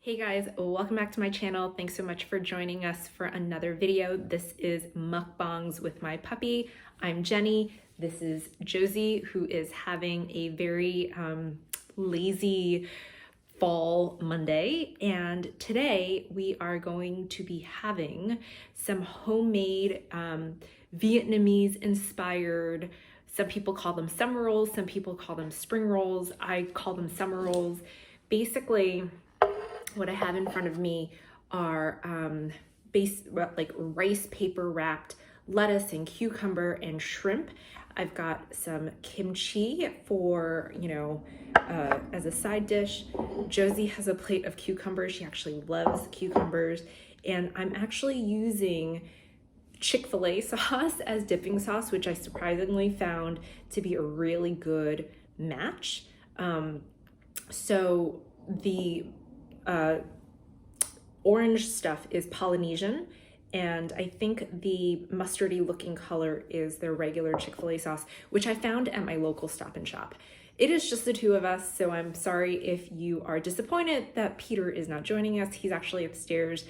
Hey guys, welcome back to my channel. Thanks so much for joining us for another video. This is Mukbangs with my puppy. I'm Jenny. This is Josie, who is having a very lazy fall Monday. And today we are going to be having some homemade Vietnamese inspired, some people call them summer rolls, some people call them spring rolls. I call them summer rolls. Basically, what I have in front of me are like rice paper wrapped lettuce and cucumber and shrimp. I've got some kimchi for, as a side dish. Josie has a plate of cucumbers. She actually loves cucumbers. And I'm actually using Chick-Fil-A sauce as dipping sauce, which I surprisingly found to be a really good match. So the orange stuff is Polynesian, and I think the mustardy looking color is their regular Chick-fil-A sauce, which I found at my local Stop and Shop. It is just the two of us, so I'm sorry if you are disappointed that Peter is not joining us. He's actually upstairs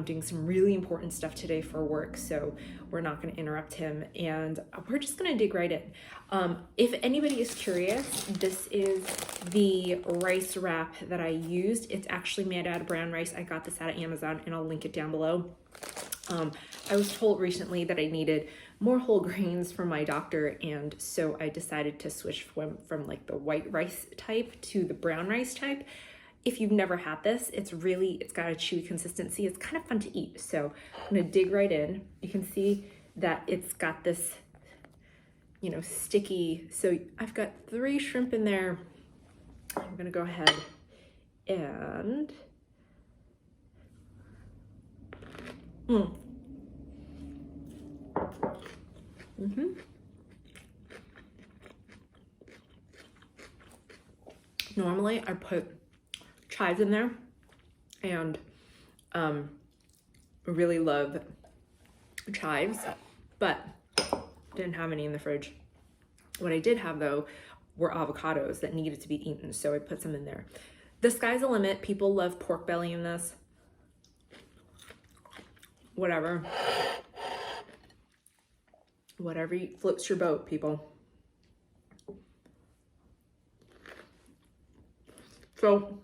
doing some really important stuff today for work, so we're not going to interrupt him, and we're just going to dig right in. If anybody is curious, this is the rice wrap that I used. It's actually made out of brown rice. I got this out of Amazon, and I'll link it down below. I was told recently that I needed more whole grains from my doctor, and so I decided to switch from like the white rice type to the brown rice type. If you've never had this, it's got a chewy consistency. It's kind of fun to eat. So I'm gonna dig right in. You can see that it's got this, sticky. So I've got 3 shrimp in there. I'm gonna go ahead and Normally I put chives in there, and really love chives, but didn't have any in the fridge. What I did have though were avocados that needed to be eaten, so I put some in there. The sky's the limit. People love pork belly in this. Whatever floats your boat, people. So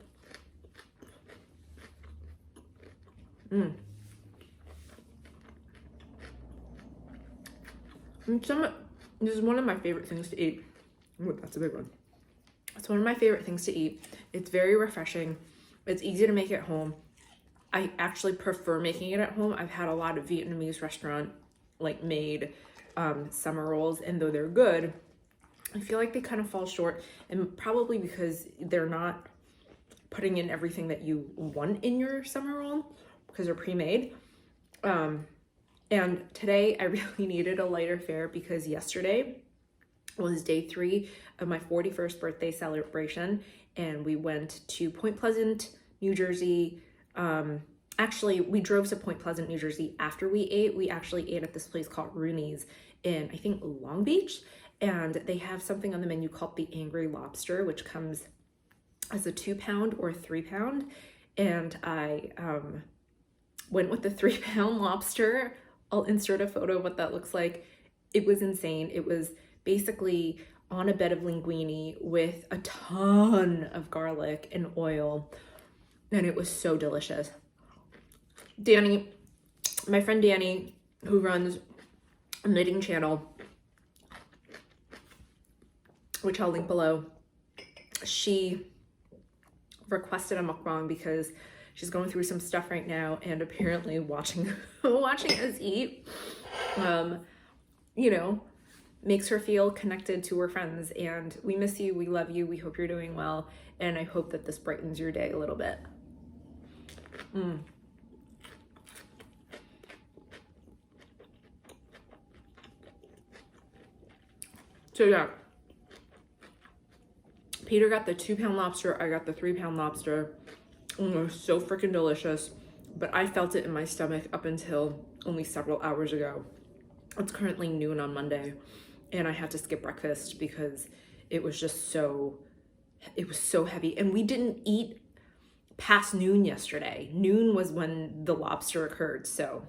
this is one of my favorite things to eat. Ooh, that's a big one. It's one of my favorite things to eat. It's very refreshing. It's easy to make at home. I actually prefer making it at home. I've had a lot of Vietnamese restaurant made summer rolls, and though they're good, I feel like they kind of fall short, and probably because they're not putting in everything that you want in your summer roll because they're pre-made. And today I really needed a lighter fare because yesterday was day 3 of my 41st birthday celebration, and we went to Point Pleasant, New Jersey. Actually, we drove to Point Pleasant, New Jersey after we ate. We actually ate at this place called Rooney's in, I think, Long Beach, and they have something on the menu called the Angry Lobster, which comes as a 2-pound or 3-pound, and I went with the 3-pound lobster. I'll insert a photo of what that looks like. It was insane. It was basically on a bed of linguine with a ton of garlic and oil, and it was so delicious. Danny, my friend Danny, who runs a knitting channel, which I'll link below, she requested a mukbang because she's going through some stuff right now, and apparently watching us eat, makes her feel connected to her friends. And we miss you, we love you, we hope you're doing well, and I hope that this brightens your day a little bit. So yeah, Peter got the 2-pound lobster, I got the 3-pound lobster. It was so freaking delicious, but I felt it in my stomach up until only several hours ago. It's currently noon on Monday, and I had to skip breakfast because it was just so heavy. And we didn't eat past noon yesterday. Noon was when the lobster occurred. So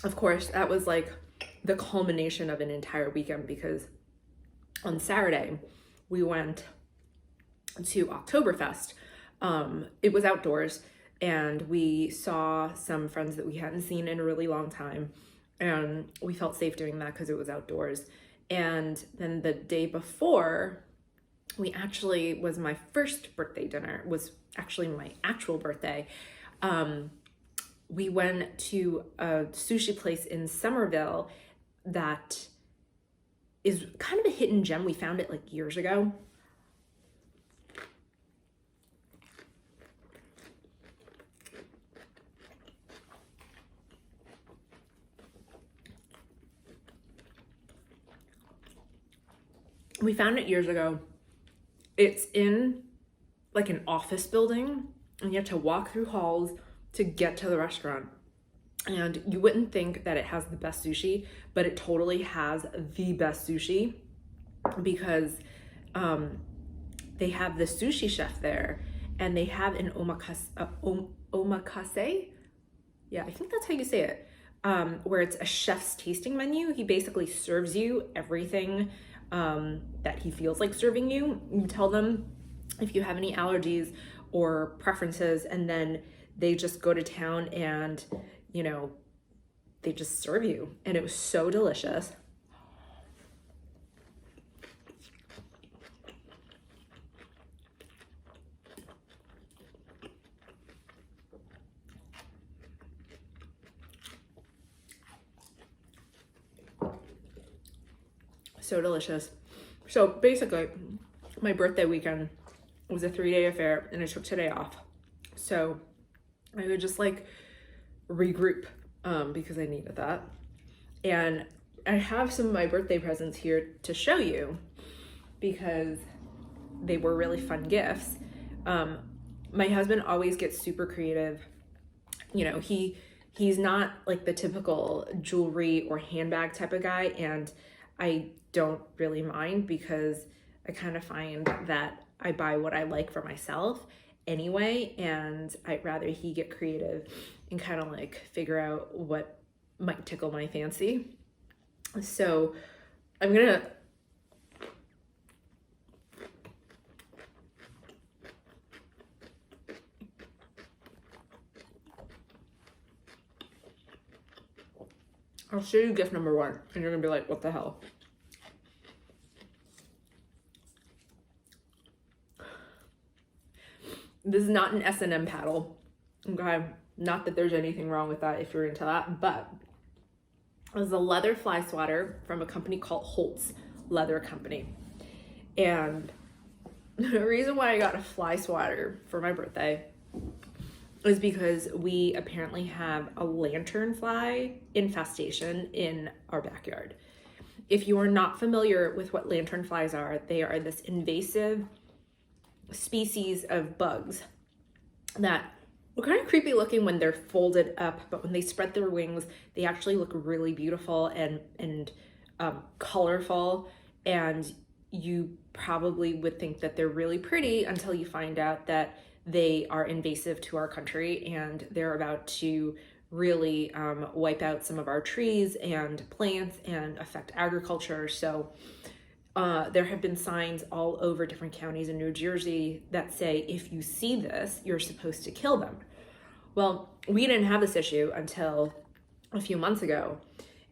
of course, that was like the culmination of an entire weekend, because on Saturday we went to Oktoberfest. It was outdoors, and we saw some friends that we hadn't seen in a really long time, and we felt safe doing that because it was outdoors. And then the day before, was my first birthday dinner, was actually my actual birthday. We went to a sushi place in Somerville that is kind of a hidden gem. We found it like years ago. We found it years ago. It's in like an office building, and you have to walk through halls to get to the restaurant. And you wouldn't think that it has the best sushi, but it totally has the best sushi, because they have the sushi chef there, and they have an omakase. Yeah, I think that's how you say it. Where it's a chef's tasting menu. He basically serves you everything that he feels like serving you. You tell them if you have any allergies or preferences, and then they just go to town and, you know, they just serve you. And it was so delicious. So delicious. So basically, my birthday weekend was a 3-day affair, and I took today off. So I would just like regroup because I needed that. And I have some of my birthday presents here to show you because they were really fun gifts. My husband always gets super creative. You know, he's not like the typical jewelry or handbag type of guy, and I don't really mind because I kind of find that I buy what I like for myself anyway, and I'd rather he get creative and kind of like figure out what might tickle my fancy. So I'm gonna I'll show you gift number 1, and you're gonna be like, what the hell? This is not an S&M paddle, okay? Not that there's anything wrong with that if you're into that, but it was a leather fly swatter from a company called Holtz Leather Company. And the reason why I got a fly swatter for my birthday is because we apparently have a lanternfly infestation in our backyard. If you are not familiar with what lanternflies are, they are this invasive species of bugs that look kind of creepy looking when they're folded up, but when they spread their wings, they actually look really beautiful and colorful. And you probably would think that they're really pretty until you find out that they are invasive to our country, and they're about to really wipe out some of our trees and plants and affect agriculture. So there have been signs all over different counties in New Jersey that say, if you see this, you're supposed to kill them. Well, we didn't have this issue until a few months ago,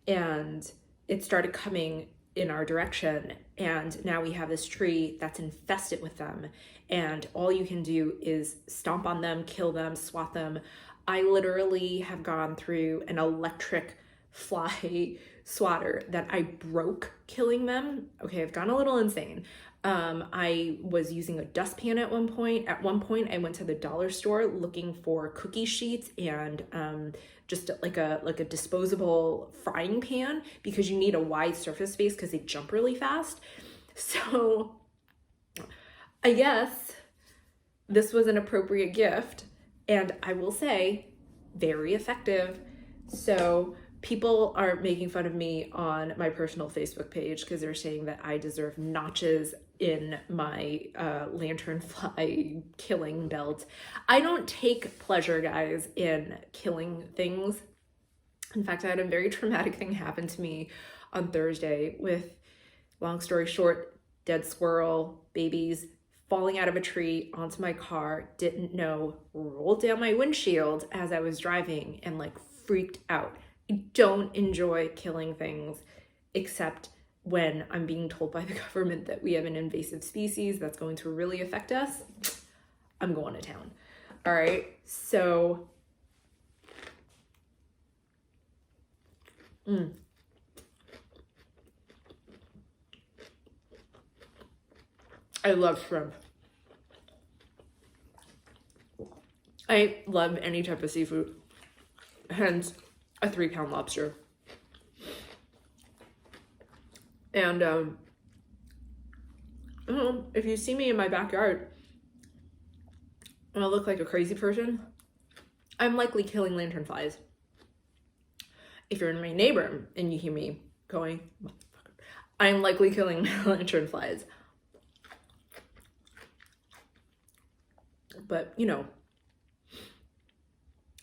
and it started coming in our direction, and now we have this tree that's infested with them, and all you can do is stomp on them, kill them, swat them. I literally have gone through an electric fly swatter that I broke killing them. Okay, I've gone a little insane. I was using a dustpan at one point. At one point, I went to the dollar store looking for cookie sheets and just like a disposable frying pan, because you need a wide surface space because they jump really fast. So I guess this was an appropriate gift, and I will say very effective. So People are making fun of me on my personal Facebook page because they're saying that I deserve notches in my lanternfly killing belt. I don't take pleasure, guys, in killing things. In fact, I had a very traumatic thing happen to me on Thursday with, long story short, dead squirrel, babies, falling out of a tree onto my car, didn't know, rolled down my windshield as I was driving and like freaked out. I don't enjoy killing things except when I'm being told by the government that we have an invasive species that's going to really affect us. I'm going to town. All right, so I love shrimp. I love any type of seafood, hence a 3-pound lobster. And if you see me in my backyard and I look like a crazy person, I'm likely killing lanternflies. If you're in my neighbor and you hear me going, I'm likely killing lanternflies. But, you know,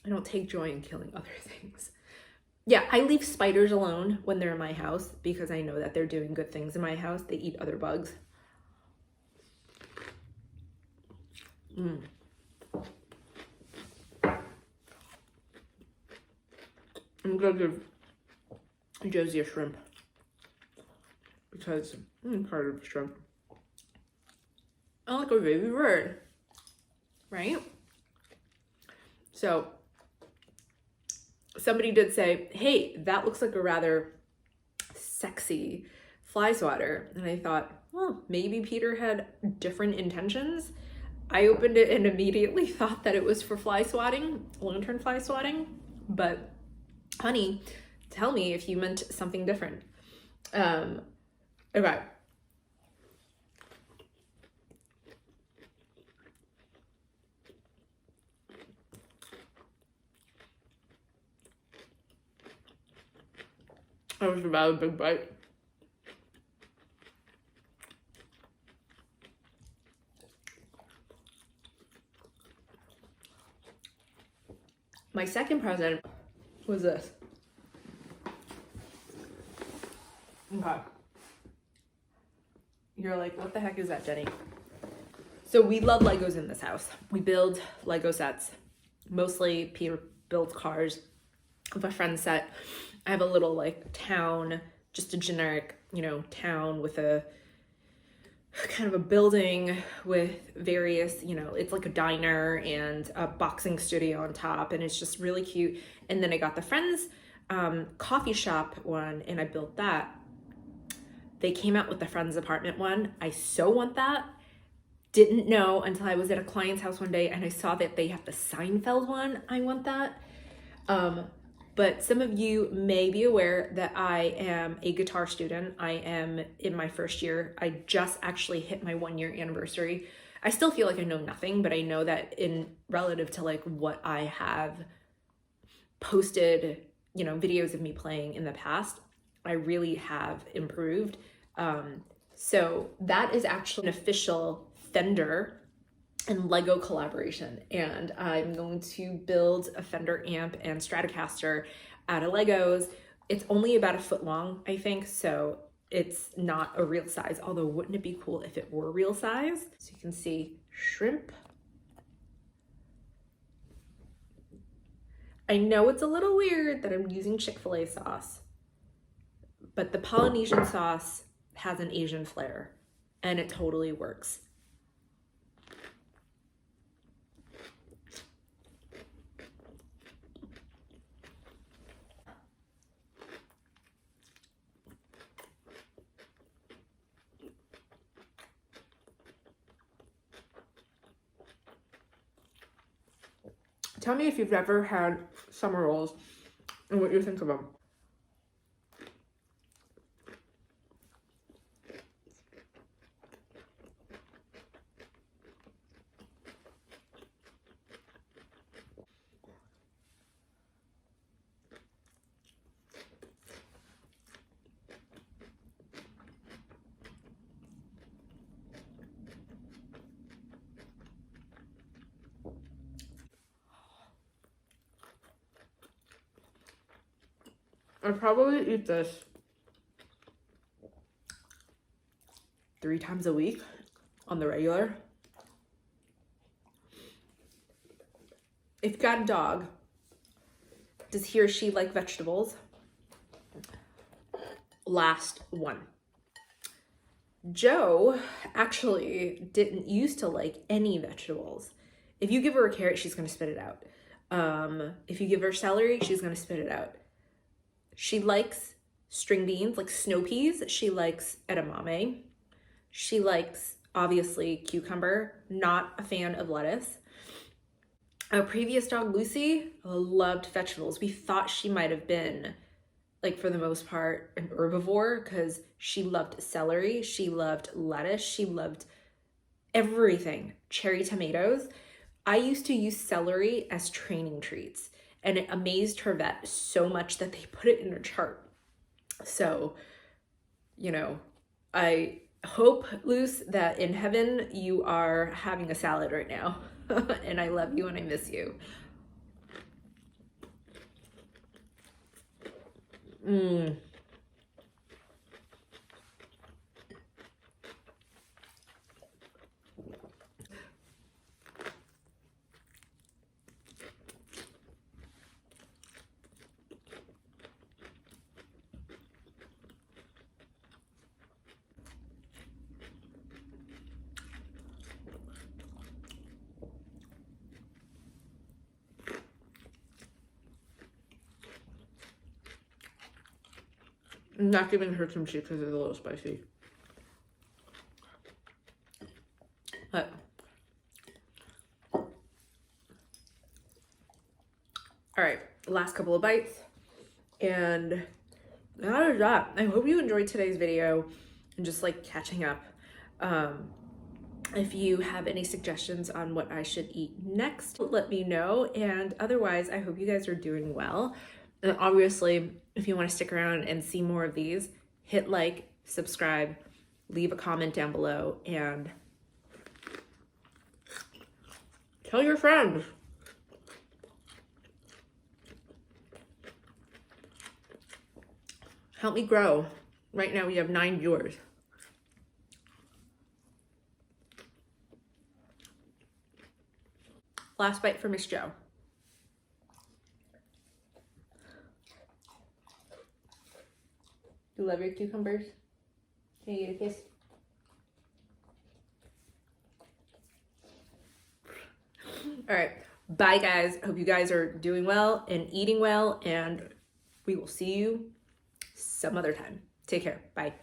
I don't take joy in killing other things. Yeah, I leave spiders alone when they're in my house because I know that they're doing good things in my house. They eat other bugs. I'm gonna give Josie a shrimp because I'm part of shrimp. I like a baby bird, right? So somebody did say, hey, that looks like a rather sexy fly swatter. And I thought, well, maybe Peter had different intentions. I opened it and immediately thought that it was for fly swatting, lantern fly swatting. But honey, tell me if you meant something different. Okay. That was about a big bite. My second present was this. Okay. You're like, what the heck is that, Jenny? So we love Legos in this house. We build Lego sets. Mostly Peter builds cars. With a friend set, I have a little like town, just a generic, town with a kind of a building with various, it's like a diner and a boxing studio on top, and it's just really cute. And then I got the friend's coffee shop one and I built that. They came out with the friend's apartment one. I so want that. Didn't know until I was at a client's house one day and I saw that they have the Seinfeld one. I want that. But some of you may be aware that I am a guitar student. I am in my first year. I just actually hit my 1-year anniversary. I still feel like I know nothing, but I know that in relative to like what I have posted, videos of me playing in the past, I really have improved. So that is actually an official Fender and Lego collaboration, and I'm going to build a Fender amp and Stratocaster out of Legos. It's only about 1 foot long, I think, so it's not a real size, although wouldn't it be cool if it were real size? So you can see shrimp. I know it's a little weird that I'm using Chick-Fil-A sauce, but the Polynesian sauce has an Asian flair, and it totally works. Tell me if you've ever had summer rolls and what you think of them. I probably eat this 3 times a week on the regular. If you've got a dog, does he or she like vegetables? Last one. Joe actually didn't used to like any vegetables. If you give her a carrot, she's gonna spit it out. If you give her celery, she's gonna spit it out. She likes string beans, like snow peas. She likes edamame. She likes, obviously, cucumber. Not a fan of lettuce. Our previous dog, Lucy, loved vegetables. We thought she might have been, like, for the most part, an herbivore because she loved celery. She loved lettuce. She loved everything. Cherry tomatoes. I used to use celery as training treats, and it amazed her vet so much that they put it in her chart. So, you know, I hope, Luce, that in heaven you are having a salad right now. And I love you and I miss you. I'm not giving her kimchi because it's a little spicy. But all right, last couple of bites. And that is that. I hope you enjoyed today's video and just like catching up. If you have any suggestions on what I should eat next, let me know. And otherwise, I hope you guys are doing well. And obviously, if you want to stick around and see more of these, hit like, subscribe, leave a comment down below, and tell your friends. Help me grow. Right now we have 9 viewers. Last bite for Miss Joe. You love your cucumbers? Can you get a kiss? All right. Bye, guys. Hope you guys are doing well and eating well, and we will see you some other time. Take care. Bye.